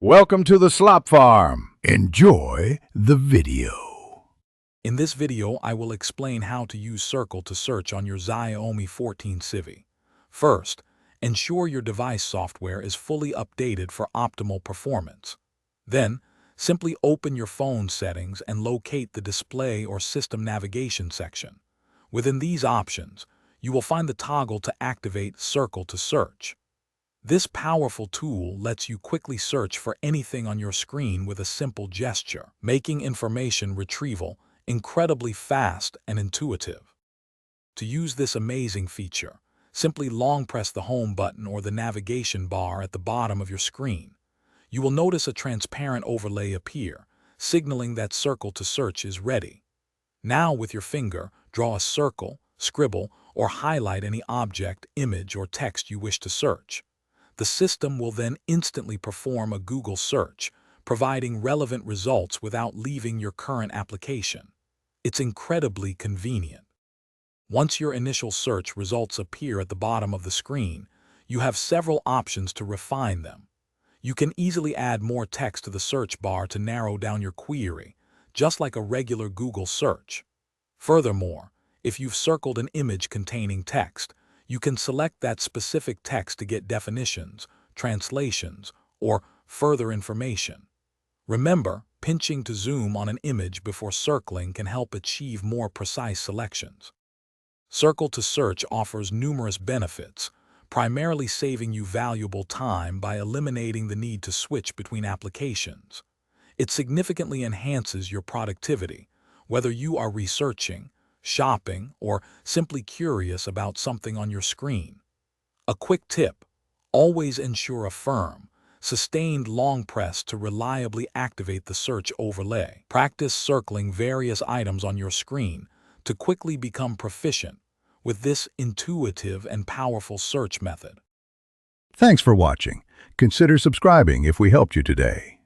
Welcome to the Slop Farm. Enjoy the video. In this video, I will explain how to use Circle to search on your Xiaomi 14 Civic. First, ensure your device software is fully updated for optimal performance. Then, simply open your phone settings and locate the display or system navigation section. Within these options, you will find the toggle to activate Circle to search. This powerful tool lets you quickly search for anything on your screen with a simple gesture, making information retrieval incredibly fast and intuitive. To use this amazing feature, simply long press the home button or the navigation bar at the bottom of your screen. You will notice a transparent overlay appear, signaling that Circle to search is ready. Now, with your finger, draw a circle, scribble, or highlight any object, image, or text you wish to search. The system will then instantly perform a Google search, providing relevant results without leaving your current application. It's incredibly convenient. Once your initial search results appear at the bottom of the screen, you have several options to refine them. You can easily add more text to the search bar to narrow down your query, just like a regular Google search. Furthermore, if you've circled an image containing text, you can select that specific text to get definitions, translations, or further information. Remember, pinching to zoom on an image before circling can help achieve more precise selections. Circle to search offers numerous benefits, primarily saving you valuable time by eliminating the need to switch between applications. It significantly enhances your productivity, whether you are researching, shopping, or simply curious about something on your screen. A quick tip: always ensure a firm, sustained long press to reliably activate the search overlay. Practice circling various items on your screen to quickly become proficient with this intuitive and powerful search method. Thanks for watching. Consider subscribing if we helped you today.